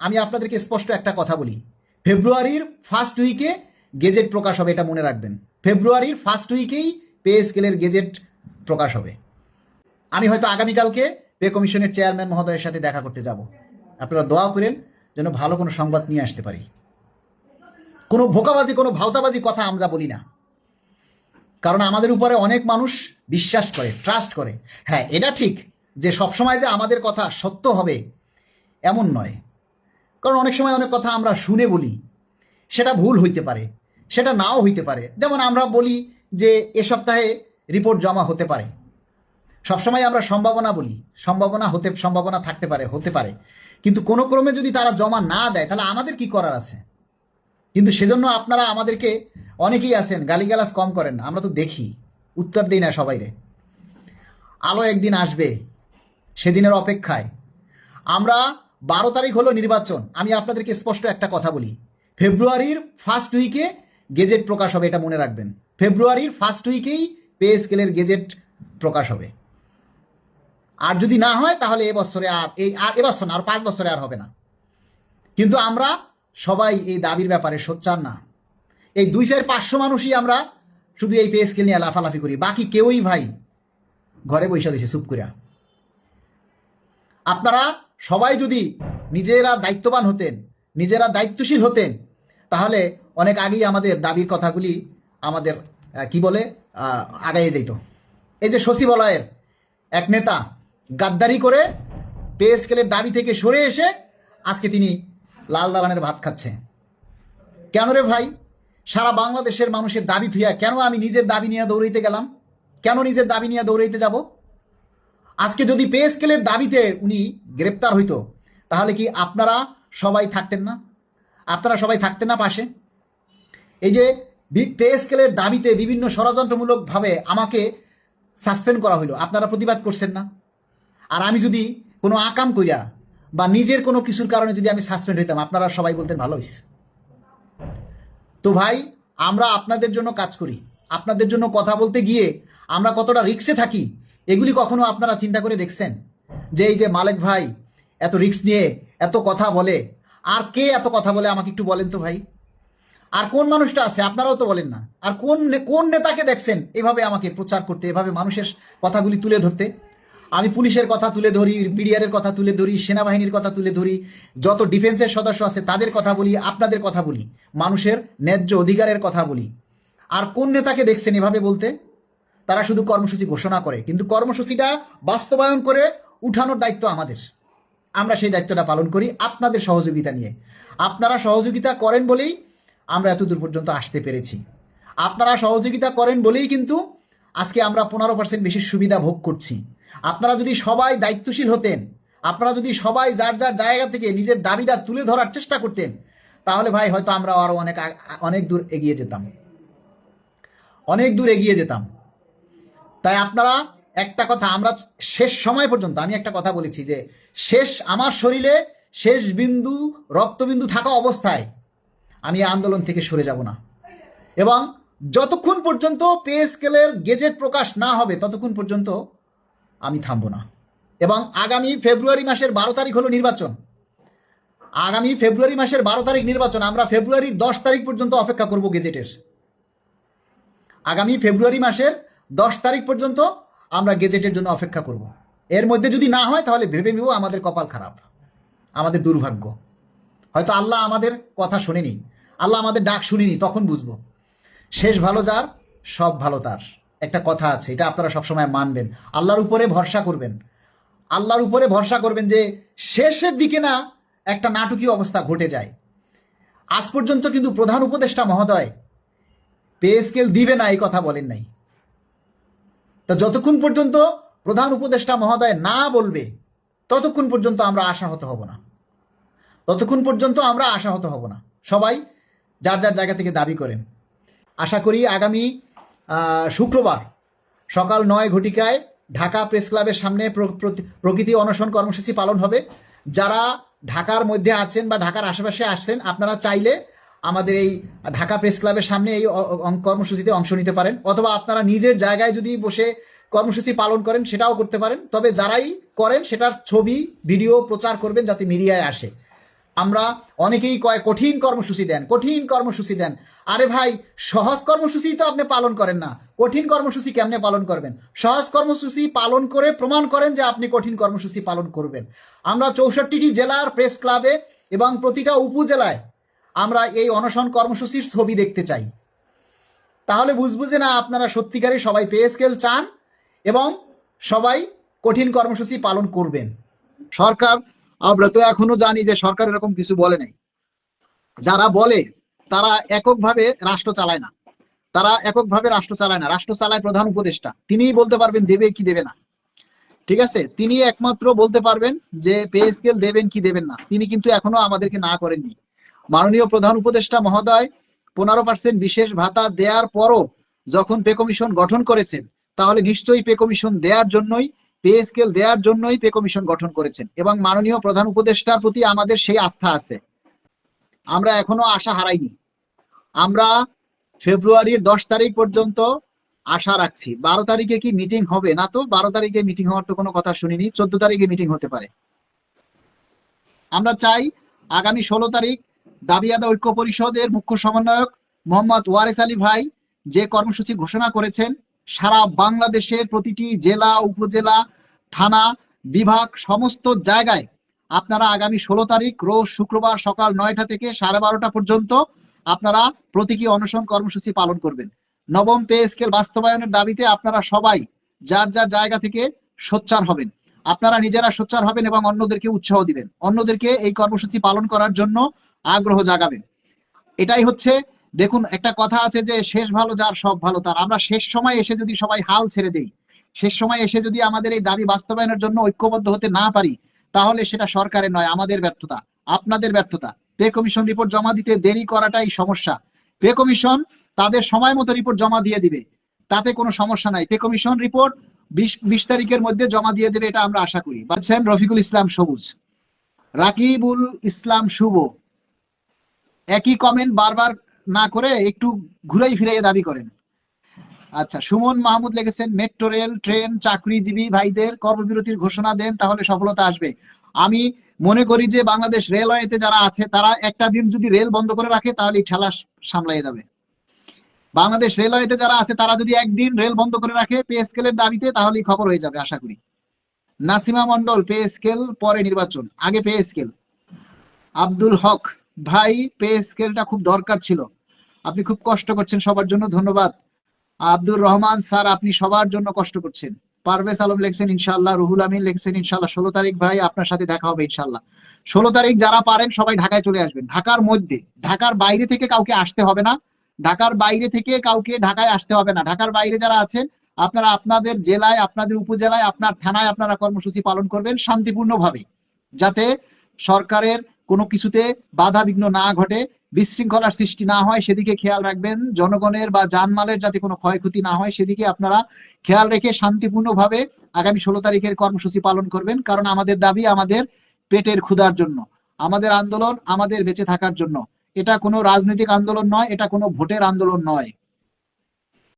আমি আপনাদেরকে স্পষ্ট একটা কথা বলি, ফেব্রুয়ারির ফার্স্ট উইকে গেজেট প্রকাশ হবে, এটা মনে রাখবেন। ফেব্রুয়ারির ফার্স্ট উইকেই পে স্কেলের গেজেট প্রকাশ হবে। আমি হয়তো আগামীকালকে পে কমিশনের চেয়ারম্যান মহোদয়ের সাথে দেখা করতে যাব। আপনারা দোয়া করেন যেন ভালো কোনো সংবাদ নিয়ে আসতে পারি। কোনো ভোকাবাজি, কোনো ভাওতাবাজি কথা আমরা বলি না, কারণ আমাদের উপরে অনেক মানুষ বিশ্বাস করে, ট্রাস্ট করে। হ্যাঁ, এটা ঠিক যে সবসময় যে আমাদের কথা সত্য হবে এমন নয়, কারণ অনেক সময় অনেক কথা আমরা শুনে বলি, সেটা ভুল হইতে পারে, সেটা নাও হইতে পারে। যেমন আমরা বলি যে এ সপ্তাহে রিপোর্ট জমা হতে পারে, সবসময় আমরা সম্ভাবনা বলি, সম্ভাবনা থাকতে পারে, হতে পারে, কিন্তু কোনো ক্রমে যদি তারা জমা না দেয় তাহলে আমাদের কি করার আছে? কিন্তু সেজন্য আপনারা আমাদেরকে অনেকেই আছেন গালিগালাজ কম করেন না, আমরা তো দেখি, উত্তর দিই না সবাইরে। আলো একদিন আসবে, সেদিনের অপেক্ষায় আমরা। 12 তারিখ হলো নির্বাচন। আমি আপনাদেরকে স্পষ্ট একটা কথা বলি, ফেব্রুয়ারির ফার্স্ট উইকে গেজেট প্রকাশ হবে, এটা মনে রাখবেন। ফেব্রুয়ারির ফার্স্ট উইকেই পে স্কেলের গেজেট প্রকাশ হবে। আর যদি না হয় তাহলে এবছরে এবছর না, আর 5 বছরে আর হবে না। কিন্তু আমরা সবাই এই দাবির ব্যাপারে সোচ্চার না। এই 2-500 মানুষই আমরা শুধু এই পে স্কেল নিয়ে লাফালাফি করি, বাকি কেউই ভাই ঘরে বসে দিয়েছে চুপ করে। আপনারা সবাই যদি নিজেরা দায়িত্ববান হতেন, নিজেরা দায়িত্বশীল হতেন, তাহলে অনেক আগেই আমাদের দাবির কথাগুলি আমাদের কি বলে আগাইয়ে যেত। এই যে সচিবালয়ের এক নেতা গাদ্দারি করে পে স্কেলের দাবি থেকে সরে এসে আজকে তিনি লাল দালানের ভাত খাচ্ছে। কেন রে ভাই? সারা বাংলাদেশের মানুষের দাবি থুইয়া কেন আমি নিজের দাবি নিয়ে দৌড়াইতে গেলাম? কেন নিজের দাবি নিয়ে দৌড়াইতে যাব? আজকে যদি পে স্কেলের দাবিতে উনি গ্রেপ্তার হইতো তাহলে কি আপনারা সবাই থাকতেন না? আপনারা সবাই থাকতেন না পাশে? এই যে পে স্কেলের দাবিতে বিভিন্ন ষড়যন্ত্রমূলকভাবে আমাকে সাসপেন্ড করা হইলো, আপনারা প্রতিবাদ করছেন না? আর আমি যদি কোনো আকাম কইরা বা নিজের কোনো কিছুর কারণে যদি আমি সাসপেন্ড হইতাম, আপনারা সবাই বলতেন ভালো হইছে। তো ভাই, আমরা আপনাদের জন্য কাজ করি, আপনাদের জন্য কথা বলতে গিয়ে আমরা কতটা রিস্কে থাকি এগুলি কখনো আপনারা চিন্তা করে দেখছেন? যে এই যে মালেক ভাই এত রিস্ক নিয়ে এত কথা বলে, আর কে এত কথা বলে আমাকে একটু বলেন তো ভাই? আর কোন মানুষটা আছে? আপনারাও তো বলেন না। আর কোন নেতাকে দেখছেন এভাবে আমাকে প্রচার করতে, এভাবে মানুষের কথাগুলি তুলে ধরতে? আমি পুলিশের কথা তুলে ধরি, বিডিআরের কথা তুলে ধরি, সেনাবাহিনীর কথা তুলে ধরি, যত ডিফেন্সের সদস্য আছে তাদের কথা বলি, আপনাদের কথা বলি, মানুষের ন্যায্য অধিকারের কথা বলি। আর কোন নেতাকে দেখছেন এভাবে বলতে? তারা শুধু কর্মসূচি ঘোষণা করে, কিন্তু কর্মসূচিটা বাস্তবায়ন করে উঠানোর দায়িত্ব আমাদের। আমরা সেই দায়িত্বটা পালন করি আপনাদের সহযোগিতা নিয়ে। আপনারা সহযোগিতা করেন বলেই আমরা এত দূর পর্যন্ত আসতে পেরেছি। আপনারা সহযোগিতা করেন বলেই কিন্তু আজকে আমরা 15% বেশি সুবিধা ভোগ করছি। আপনারা যদি সবাই দায়িত্বশীল হতেন, আপনারা যদি সবাই যার যার জায়গা থেকে নিজের দাবিটা তুলে ধরার চেষ্টা করতেন, তাহলে ভাই হয়তো আমরা আরো অনেক দূর এগিয়ে যেতাম, অনেক দূর এগিয়ে যেতাম। তাই আপনারা একটা কথা, আমরা শেষ সময় পর্যন্ত আমি একটা কথা বলেছি যে আমার শরীরে শেষ বিন্দু রক্তবিন্দু থাকা অবস্থায় আমি আন্দোলন থেকে সরে যাব না, এবং যতক্ষণ পর্যন্ত পে স্কেলের গেজেট প্রকাশ না হবে ততক্ষণ পর্যন্ত আমি থামবো না। এবং আগামী ফেব্রুয়ারি মাসের 12 তারিখ হলো নির্বাচন। আগামী ফেব্রুয়ারি মাসের 12 তারিখ নির্বাচন। আমরা ফেব্রুয়ারির 10 তারিখ পর্যন্ত অপেক্ষা করব গেজেটের। আগামী ফেব্রুয়ারি মাসের 10 তারিখ পর্যন্ত আমরা গেজেটের জন্য অপেক্ষা করব। এর মধ্যে যদি না হয় তাহলে ভেবে নেব আমাদের কপাল খারাপ, আমাদের দুর্ভাগ্য। হয়তো আল্লাহ আমাদের কথা শুনেনি, আল্লাহ আমাদের ডাক শুনিনি, তখন বুঝবো। শেষ ভালো যার সব ভালো তার, একটা কথা আছে, এটা আপনারা সবসময় মানবেন। আল্লাহর উপরে ভরসা করবেন, আল্লাহর উপরে ভরসা করবেন যে শেষের দিকে না একটা নাটকীয় অবস্থা ঘটে যায়। আজ পর্যন্ত কিন্তু প্রধান উপদেষ্টা মহোদয় পে স্কেল দিবে না এই কথা বলেন নাই। তো যতক্ষণ পর্যন্ত প্রধান উপদেষ্টা মহোদয় না বলবে ততক্ষণ পর্যন্ত আমরা আশাহত হব না, ততক্ষণ পর্যন্ত আমরা আশাহত হব না। সবাই যার যার জায়গা থেকে দাবি করেন। আশা করি আগামী শুক্রবার সকাল 9 ঘটিকায় ঢাকা প্রেস ক্লাবের সামনে প্রকৃতি অনশন কর্মসূচি পালন হবে। যারা ঢাকার মধ্যে আছেন বা ঢাকার আশেপাশে আসছেন, আপনারা চাইলে আমাদের এই ঢাকা প্রেস ক্লাবের সামনে এই কর্মসূচিতে অংশ নিতে পারেন, অথবা আপনারা নিজের জায়গায় যদি বসে কর্মসূচি পালন করেন সেটাও করতে পারেন। তবে যারাই করেন সেটার ছবি ভিডিও প্রচার করবেন যাতে মিডিয়ায় আসে। আমরা অনেকেই কয় কঠিন কর্মসূচি দেন, কঠিন কর্মসূচি দেন। আরে ভাই, সহজ কর্মসূচি তো আপনি পালন করেন না, কঠিন কর্মসূচি কেমনে পালন করবেন? সহজ কর্মসূচি পালন করে প্রমাণ করেন যে আপনি কঠিন কর্মসূচি পালন করবেন। আমরা 64টি জেলার প্রেস ক্লাবে এবং প্রতিটা উপজেলায় আমরা এই অনশন কর্মসূচির ছবি দেখতে চাই। তাহলে বুঝবো যে না, আপনারা সত্যিকারে সবাই পে স্কেল চান এবং সবাই কঠিন কর্মসূচি পালন করবেন। সরকার, আমরা তো এখনো জানি যে সরকার এরকম কিছু বলে নাই। যারা বলে তারা এককভাবে রাষ্ট্র চালায় না, তারা এককভাবে রাষ্ট্র চালায় না, রাষ্ট্র চালায় প্রধান উপদেষ্টা। তিনিই বলতে পারবেন দেবে কি দেবে না, ঠিক আছে? তিনি একমাত্র বলতে পারবেন যে পে স্কেল দেবেন কি দেবেন না। তিনি কিন্তু এখনো আমাদেরকে না করেননি। মাননীয় প্রধান উপদেষ্টা মহোদয় 15% বিশেষ ভাতা দেওয়ার পরও যখন পে কমিশন গঠন করেছেন, তাহলে নিশ্চয়ই পে কমিশন দেওয়ার জন্যই, পে স্কেল দেওয়ার জন্যই পে কমিশন গঠন করেছেন। এবং মাননীয় প্রধান উপদেষ্টার প্রতি আমাদের সেই আস্থা আছে, আমরা এখনো আশা হারাইনি। আমরা ফেব্রুয়ারির 10 তারিখ পর্যন্ত আশা রাখছি। 12 তারিখে কি মিটিং হবে? না তো, 12 তারিখে মিটিং হওয়ার তো কোনো কথা শুনিনি। 14 তারিখে মিটিং হতে পারে। আমরা চাই আগামী 16 তারিখ দাবি আদায় ঐক্য পরিষদের মুখ্য সমন্বয়ক মোহাম্মদ ওয়ারেস আলী ভাই যে কর্মসূচি ঘোষণা করেছেন, সারা বাংলাদেশের প্রতিটি জেলা, উপজেলা, থানা, বিভাগ, সমস্ত জায়গায় আপনারা আগামী 16 তারিখ রোজ শুক্রবার সকাল 9টা থেকে 12:30 পর্যন্ত আপনারা প্রতীকী অনশন কর্মসূচি পালন করবেন। নবম পে স্কেল বাস্তবায়নের দাবিতে আপনারা সবাই যার যার জায়গা থেকে সোচ্চার হবেন। আপনারা নিজেরা সোচ্চার হবেন এবং অন্যদেরকে উৎসাহ দিবেন, অন্যদেরকে এই কর্মসূচি পালন করার জন্য আগ্রহ জাগাবেন। এটাই হচ্ছে, দেখুন একটা কথা আছে যে শেষ ভালো যার সব ভালো তার। আমরা শেষ সময় এসে যদি সবাই হাল ছেড়ে দেই, শেষ সময় এসে যদি আমাদের এই দাবি বাস্তবায়নের জন্য ঐক্যবদ্ধ হতে না পারি, তাহলে সেটা সরকারের নয়, আমাদের ব্যর্থতা, আপনাদের ব্যর্থতা। পে কমিশন রিপোর্ট জমা দিতে দেরি করাটাই সমস্যা। পে কমিশন তাদের সময় মতো রিপোর্ট জমা দিয়ে দিবে, তাতে কোনো সমস্যা নাই। পে কমিশন রিপোর্ট 20 তারিখের মধ্যে জমা দিয়ে দেবে, এটা আমরা আশা করি। বলছেন রফিকুল ইসলাম সবুজ, রাকিবুল ইসলাম শুভ, একই কমেন্ট বারবার না করে একটু ঘুরাই ফিরাইয়ে দাবি করেন। আচ্ছা, সুমন মাহমুদ লিখেছেন মেট্রো রেল, ট্রেন, চাকরিজীবী ভাইদের কর্মবিরতির ঘোষণা দেন, তাহলে সফলতা আসবে। আমি মনে করি যে বাংলাদেশ রেলওয়েতে যারা আছে তারা একটা দিন যদি রেল বন্ধ করে রাখে তাহলে ঠেলা সামলাই যাবে। বাংলাদেশ রেলওয়েতে যারা আছে তারা যদি একদিন রেল বন্ধ করে রাখে পে স্কেলের দাবিতে, তাহলেই খবর হয়ে যাবে আশা করি। নাসিমা মন্ডল, পে স্কেল পরে নির্বাচন, আগে পে স্কেল। আব্দুল হক ভাই, পে স্কেলটা খুব দরকার ছিল, আপনি খুব কষ্ট করছেন সবার জন্য, ধন্যবাদ। আব্দুর রহমান স্যার, আপনি সবার জন্য কষ্ট করছেন। পারভেজ আলম লিখছেন ইনশাআল্লাহ। রুহুল আমিন লিখছেন ইনশাআল্লাহ। 16 তারিখ ভাই আপনার সাথে দেখা হবে ইনশাআল্লাহ। 16 তারিখ যারা পারেন সবাই ঢাকায় চলে আসবেন। ঢাকার মধ্যে, ঢাকার বাইরে থেকে কাউকে আসতে হবে না, ঢাকার বাইরে থেকে কাউকে ঢাকায় আসতে হবে না। ঢাকার বাইরে যারা আছেন আপনারা আপনাদের জেলায়, আপনাদের উপজেলায়, আপনার থানায় আপনারা কর্মসূচি পালন করবেন শান্তিপূর্ণভাবে, যাতে সরকারের কোনো কিছুতে বাধা বিঘ্ন না ঘটে, বিশৃঙ্খলার সৃষ্টি না হয়, সেদিকে খেয়াল রাখবেন। জনগণের বা জানমালের যাতে কোনো ক্ষয়ক্ষতি না হয় সেদিকে আপনারা খেয়াল রেখে শান্তিপূর্ণভাবে আগামী 16 তারিখের কর্মসূচি পালন করবেন। কারণ আমাদের দাবি আমাদের পেটের ক্ষুধার জন্য, আমাদের আন্দোলন আমাদের বেঁচে থাকার জন্য। এটা কোনো রাজনৈতিক আন্দোলন নয়, এটা কোনো ভোটের আন্দোলন নয়।